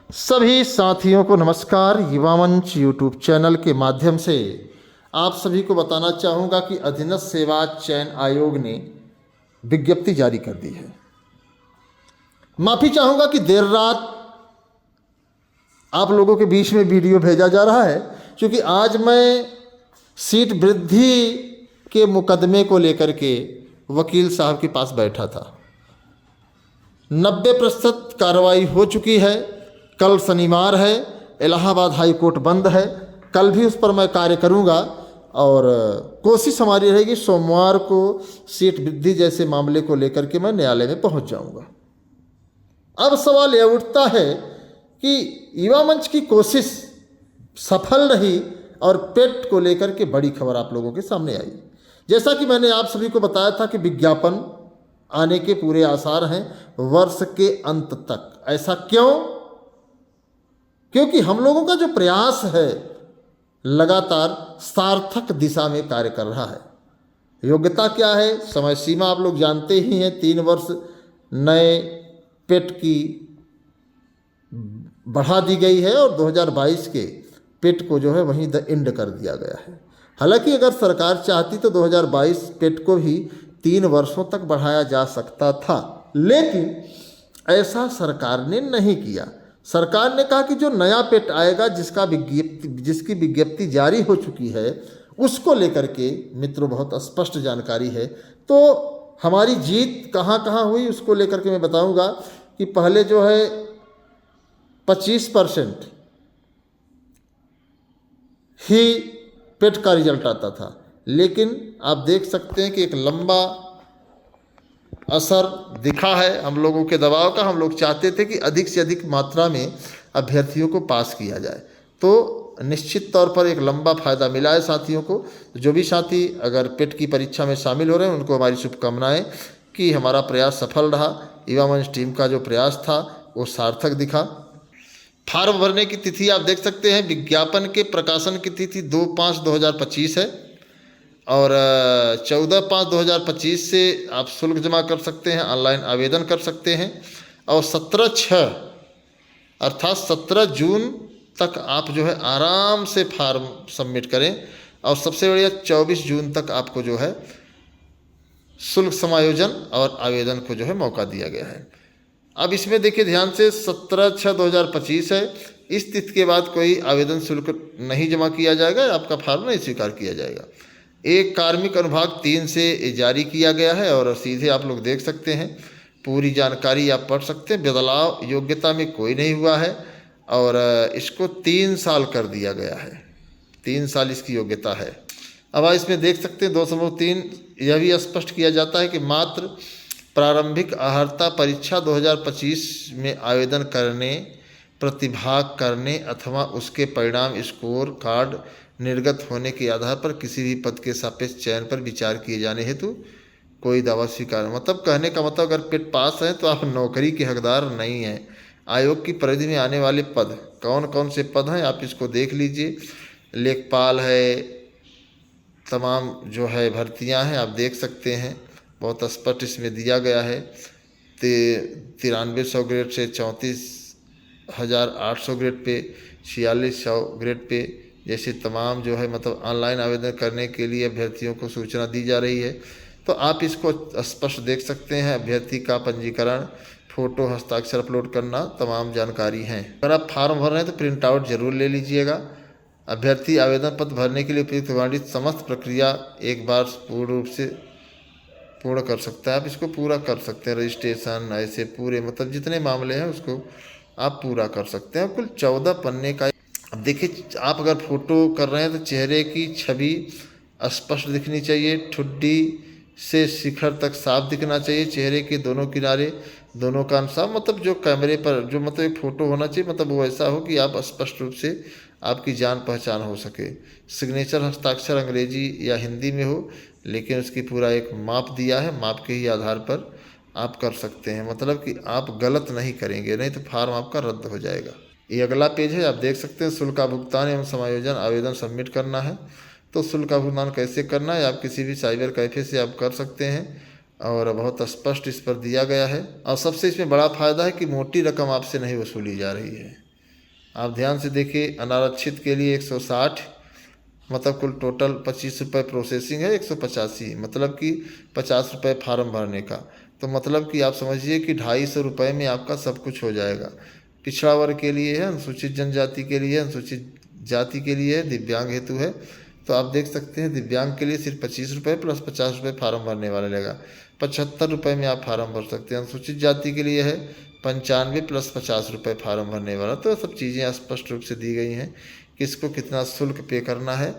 सभी साथियों को नमस्कार। युवा मंच यूट्यूब चैनल के माध्यम से आप सभी को बताना चाहूँगा कि अधीनस्थ सेवा चयन आयोग ने विज्ञप्ति जारी कर दी है। माफ़ी चाहूँगा कि देर रात आप लोगों के बीच में वीडियो भेजा जा रहा है, क्योंकि आज मैं सीट वृद्धि के मुकदमे को लेकर के वकील साहब के पास बैठा था। 90% कार्रवाई हो चुकी है। कल शनिवार है, इलाहाबाद हाई कोर्ट बंद है। कल भी उस पर मैं कार्य करूंगा और कोशिश हमारी रहेगी सोमवार को सीट वृद्धि जैसे मामले को लेकर के मैं न्यायालय में पहुंच जाऊंगा। अब सवाल यह उठता है कि युवा मंच की कोशिश सफल रही और पेट को लेकर के बड़ी खबर आप लोगों के सामने आई। जैसा कि मैंने आप सभी को बताया था कि विज्ञापन आने के पूरे आसार हैं वर्ष के अंत तक। ऐसा क्यों? क्योंकि हम लोगों का जो प्रयास है लगातार सार्थक दिशा में कार्य कर रहा है। योग्यता क्या है, समय सीमा आप लोग जानते ही हैं। 3 वर्ष नए पेट की बढ़ा दी गई है और 2022 के पेट को जो है वहीं द एंड कर दिया गया है। हालांकि अगर सरकार चाहती तो 2022 पेट को भी 3 वर्षों तक बढ़ाया जा सकता था, लेकिन ऐसा सरकार ने नहीं किया। सरकार ने कहा कि जो नया पेट आएगा जिसकी विज्ञप्ति जारी हो चुकी है उसको लेकर के मित्रों बहुत स्पष्ट जानकारी है। तो हमारी जीत कहाँ कहाँ हुई उसको लेकर के मैं बताऊंगा कि पहले जो है 25% ही पेट का रिजल्ट आता था, लेकिन आप देख सकते हैं कि एक लंबा असर दिखा है हम लोगों के दबाव का। हम लोग चाहते थे कि अधिक से अधिक मात्रा में अभ्यर्थियों को पास किया जाए, तो निश्चित तौर पर एक लंबा फायदा मिला है साथियों को। जो भी साथी अगर पेट की परीक्षा में शामिल हो रहे हैं उनको हमारी शुभकामनाएं कि हमारा प्रयास सफल रहा। युवा मंच टीम का जो प्रयास था वो सार्थक दिखा। फार्म भरने की तिथि आप देख सकते हैं, विज्ञापन के प्रकाशन की तिथि 2/5/2025 है और 14/5/2025 से आप शुल्क जमा कर सकते हैं, ऑनलाइन आवेदन कर सकते हैं और 17/6 अर्थात 17 जून तक आप जो है आराम से फार्म सबमिट करें और सबसे बढ़िया 24 जून तक आपको जो है शुल्क समायोजन और आवेदन को जो है मौका दिया गया है। अब इसमें देखिए ध्यान से 17/6/2025 है। इस तिथि के बाद कोई आवेदन शुल्क नहीं जमा किया जाएगा, आपका फार्म नहीं स्वीकार किया जाएगा। एक कार्मिक अनुभाग 3 से जारी किया गया है और सीधे आप लोग देख सकते हैं, पूरी जानकारी आप पढ़ सकते हैं। बदलाव योग्यता में कोई नहीं हुआ है और इसको 3 साल कर दिया गया है। 3 साल इसकी योग्यता है। अब आप इसमें देख सकते हैं 2.3 यह भी स्पष्ट किया जाता है कि मात्र प्रारंभिक अर्हता परीक्षा 2025 में आवेदन करने, प्रतिभाग करने अथवा उसके परिणाम स्कोर कार्ड निर्गत होने के आधार पर किसी भी पद के सापेक्ष चयन पर विचार किए जाने हेतु कोई दावा स्वीकार। मतलब कहने का मतलब अगर पेट पास है तो आप नौकरी के हकदार नहीं हैं। आयोग की परिधि में आने वाले पद कौन कौन से पद हैं आप इसको देख लीजिए। लेखपाल है, तमाम जो है भर्तियां हैं आप देख सकते हैं, बहुत स्पष्ट इसमें दिया गया है। 9300 ग्रेड से 34,800 ग्रेड पे, 4600 ग्रेड पे जैसे तमाम जो है मतलब ऑनलाइन आवेदन करने के लिए अभ्यर्थियों को सूचना दी जा रही है। तो आप इसको स्पष्ट देख सकते हैं। अभ्यर्थी का पंजीकरण, फोटो, हस्ताक्षर अपलोड करना, तमाम जानकारी हैं। अगर आप फॉर्म भर रहे हैं तो प्रिंट आउट जरूर ले लीजिएगा। अभ्यर्थी आवेदन पत्र भरने के लिए उपयुक्त वर्णित समस्त प्रक्रिया एक बार पूर्ण रूप से पूर्ण कर सकता है। आप इसको पूरा कर सकते हैं। रजिस्ट्रेशन ऐसे पूरे मतलब जितने मामले हैं उसको आप पूरा कर सकते हैं। कुल 14 पन्ने का। अब देखिए आप अगर फोटो कर रहे हैं तो चेहरे की छवि स्पष्ट दिखनी चाहिए, ठुड्डी से शिखर तक साफ दिखना चाहिए, चेहरे के दोनों किनारे, दोनों कान साफ। मतलब जो कैमरे पर जो मतलब एक फ़ोटो होना चाहिए, मतलब वो ऐसा हो कि आप स्पष्ट रूप से आपकी जान पहचान हो सके। सिग्नेचर हस्ताक्षर अंग्रेजी या हिंदी में हो, लेकिन उसकी पूरा एक माप दिया है, माप के ही आधार पर आप कर सकते हैं। मतलब कि आप गलत नहीं करेंगे, नहीं तो फार्म आपका रद्द हो जाएगा। ये अगला पेज है, आप देख सकते हैं शुल्क का भुगतान एवं समायोजन आवेदन सबमिट करना है। तो शुल्क का भुगतान कैसे करना है आप किसी भी साइबर कैफे से आप कर सकते हैं और बहुत स्पष्ट इस पर दिया गया है। और सबसे इसमें बड़ा फायदा है कि मोटी रकम आपसे नहीं वसूली जा रही है। आप ध्यान से देखिए, अनारक्षित के लिए 160, मतलब कुल टोटल 25 रुपये प्रोसेसिंग है, 185, मतलब कि 50 रुपये फार्म भरने का। तो मतलब कि आप समझिए कि 250 रुपये में आपका सब कुछ हो जाएगा। पिछड़ा वर्ग के लिए है, अनुसूचित जनजाति के लिए, अनुसूचित जाति के लिए है, दिव्यांग हेतु है। तो आप देख सकते हैं दिव्यांग के लिए सिर्फ 25 रुपये प्लस 50 रुपये फार्म भरने वाला लगेगा, 75 रुपये में आप फार्म भर सकते हैं। अनुसूचित जाति के लिए है 95 प्लस 50 रुपये फार्म भरने वाला। तो सब चीज़ें स्पष्ट रूप से दी गई हैं, किसको कितना शुल्क पे करना है।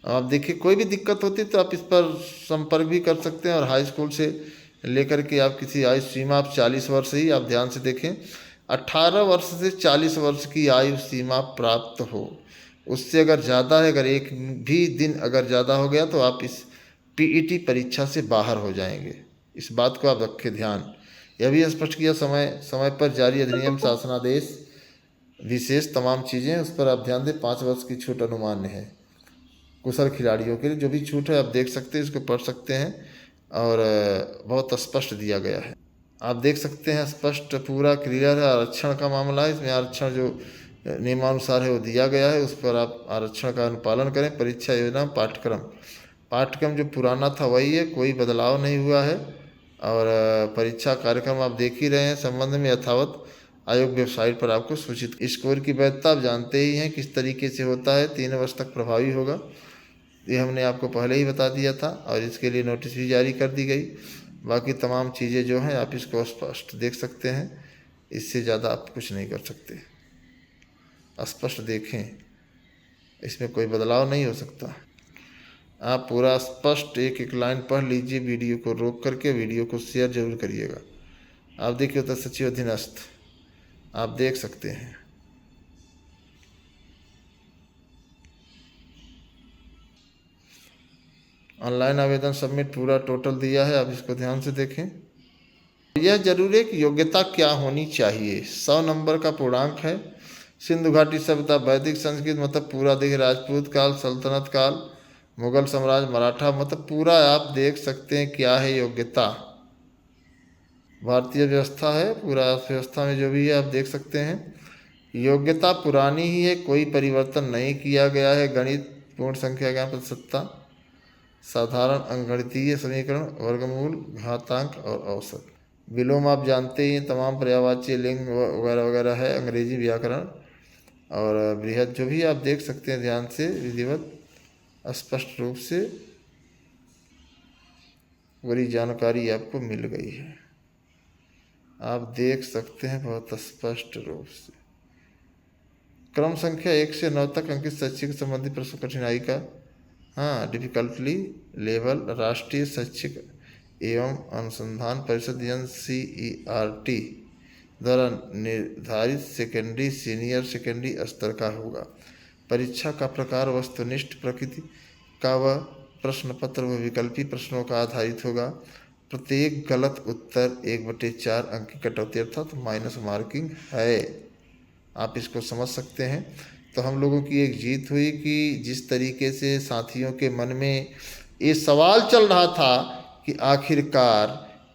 आप देखिए, कोई भी दिक्कत होती है तो आप इस पर संपर्क भी कर सकते हैं। और हाई स्कूल से लेकर के आप किसी आयु सीमा, आप 40 वर्ष ही, आप ध्यान से देखें, 18 वर्ष से 40 वर्ष की आयु सीमा प्राप्त हो। उससे अगर ज़्यादा है, अगर एक भी दिन अगर ज़्यादा हो गया तो आप इस पीईटी परीक्षा से बाहर हो जाएंगे। इस बात को आप रखें ध्यान। यह भी स्पष्ट किया, समय समय पर जारी अधिनियम, शासनादेश, विशेष तमाम चीज़ें, उस पर आप ध्यान दें। 5 वर्ष की छूट अनुमान्य है कुशल खिलाड़ियों के लिए। जो भी छूट है आप देख सकते हैं, इसको पढ़ सकते हैं और बहुत स्पष्ट दिया गया है। आप देख सकते हैं स्पष्ट पूरा क्लियर है। आरक्षण का मामला है, इसमें आरक्षण जो नियमानुसार है वो दिया गया है, उस पर आप आरक्षण का अनुपालन करें। परीक्षा योजना, पाठ्यक्रम जो पुराना था वही है, कोई बदलाव नहीं हुआ है। और परीक्षा कार्यक्रम आप देख ही रहे हैं। संबंध में यथावत आयोग वेबसाइट पर आपको सूचित। स्कोर की वैधता आप जानते ही हैं किस तरीके से होता है, 3 वर्ष तक प्रभावी होगा, ये हमने आपको पहले ही बता दिया था। और इसके लिए नोटिस भी जारी कर दी गई। बाकी तमाम चीज़ें जो हैं आप इसको स्पष्ट देख सकते हैं, इससे ज़्यादा आप कुछ नहीं कर सकते। स्पष्ट देखें, इसमें कोई बदलाव नहीं हो सकता। आप पूरा स्पष्ट एक एक लाइन पढ़ लीजिए, वीडियो को रोक करके वीडियो को शेयर जरूर करिएगा। आप देखिए उत्तर सचिव अधीनस्थ, आप देख सकते हैं। ऑनलाइन आवेदन सबमिट पूरा टोटल दिया है, आप इसको ध्यान से देखें। यह जरूर है कि योग्यता क्या होनी चाहिए। 100 नंबर का पूर्णांक है। सिंधु घाटी सभ्यता, वैदिक संस्कृत, मतलब पूरा देखिए, राजपूत काल, सल्तनत काल, मुगल साम्राज्य, मराठा, मतलब पूरा आप देख सकते हैं क्या है योग्यता। भारतीय व्यवस्था है, पूरा अर्थव्यवस्था में जो भी है आप देख सकते हैं। योग्यता पुरानी ही है, कोई परिवर्तन नहीं किया गया है। गणित, पूर्ण संख्या ज्ञान, प्रतिशतता, साधारण अंकगणितीय समीकरण, वर्गमूल, घातांक और औसत। विलोम आप जानते ही, तमाम पर्यायवाची, लिंग वगैरह वगैरह है। अंग्रेजी व्याकरण और बृहद, जो भी आप देख सकते हैं ध्यान से, विधिवत स्पष्ट रूप से पूरी जानकारी आपको मिल गई है। आप देख सकते हैं बहुत स्पष्ट रूप से। क्रम संख्या 1 से 9 तक अंकित शैक्षिक संबंधी प्रश्न कठिनाई का डिफिकल्टी लेवल राष्ट्रीय शैक्षिक एवं अनुसंधान परिषद NCERT द्वारा निर्धारित सेकेंडरी, सीनियर सेकेंडरी स्तर का होगा। परीक्षा का प्रकार वस्तुनिष्ठ प्रकृति का व प्रश्न पत्र व विकल्पी प्रश्नों का आधारित होगा। प्रत्येक गलत उत्तर 1/4 अंक की कटौती अर्थात माइनस मार्किंग है। आप इसको समझ सकते हैं। तो हम लोगों की एक जीत हुई कि जिस तरीके से साथियों के मन में ये सवाल चल रहा था कि आखिरकार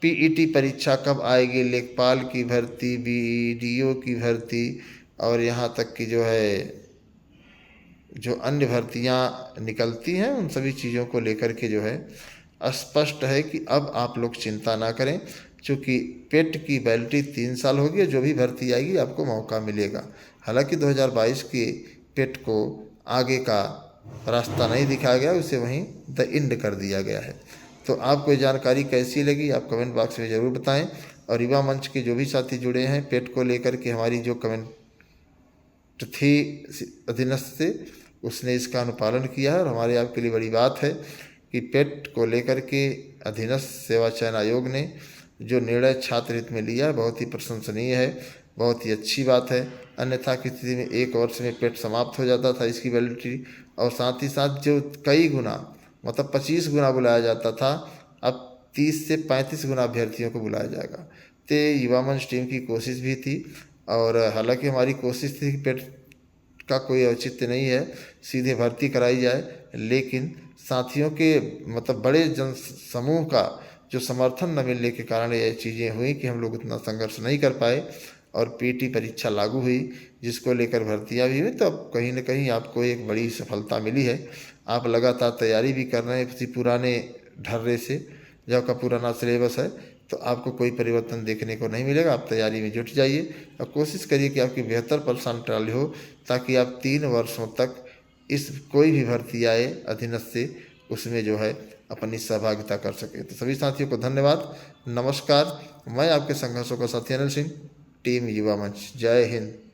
पीईटी परीक्षा कब आएगी, लेखपाल की भर्ती, BDO की भर्ती और यहाँ तक कि जो है जो अन्य भर्तियाँ निकलती हैं, उन सभी चीज़ों को लेकर के जो है स्पष्ट है कि अब आप लोग चिंता ना करें, क्योंकि पेट की वैलिडिटी 3 साल होगी। जो भी भर्ती आएगी आपको मौका मिलेगा। हालांकि 2022 के पेट को आगे का रास्ता नहीं दिखाया गया, उसे वहीं द एंड कर दिया गया है। तो आपको ये जानकारी कैसी लगी आप कमेंट बॉक्स में ज़रूर बताएं। और युवा मंच के जो भी साथी जुड़े हैं पेट को लेकर के, हमारी जो कमेंट थी अधीनस्थ से, उसने इसका अनुपालन किया है। और हमारे आपके लिए बड़ी बात है कि पेट को लेकर के अधीनस्थ सेवा चयन आयोग ने जो निर्णय छात्र हित में लिया है बहुत ही प्रशंसनीय है, बहुत ही अच्छी बात है। अन्यथा की स्थिति में 1 वर्ष में पेट समाप्त हो जाता था इसकी वैलिडिटी, और साथ ही साथ जो कई गुना मतलब 25 गुना बुलाया जाता था, अब 30 से 35 गुना अभ्यर्थियों को बुलाया जाएगा। तो युवा मंच टीम की कोशिश भी थी, और हालांकि हमारी कोशिश थी कि पेट का कोई औचित्य नहीं है, सीधे भर्ती कराई जाए, लेकिन साथियों के मतलब बड़े जन समूह का जो समर्थन न मिलने के कारण ये चीज़ें हुई कि हम लोग इतना संघर्ष नहीं कर पाए और पीटी परीक्षा लागू हुई, जिसको लेकर भर्तियां भी हुई। तो अब कहीं ना कहीं आपको एक बड़ी सफलता मिली है। आप लगातार तैयारी भी कर रहे हैं किसी पुराने ढर्रे से, जो आपका पुराना सिलेबस है, तो आपको कोई परिवर्तन देखने को नहीं मिलेगा। आप तैयारी में जुट जाइए और कोशिश करिए कि आपकी बेहतर परसेंटाइल हो, ताकि आप 3 वर्षों तक इस कोई भी भर्ती आए अधीनस्थ से, उसमें जो है अपनी सहभागिता कर सके। तो सभी साथियों को धन्यवाद, नमस्कार। मैं आपके संघर्षों का साथी अनिल सिंह, टीम युवा मंच। जय हिंद।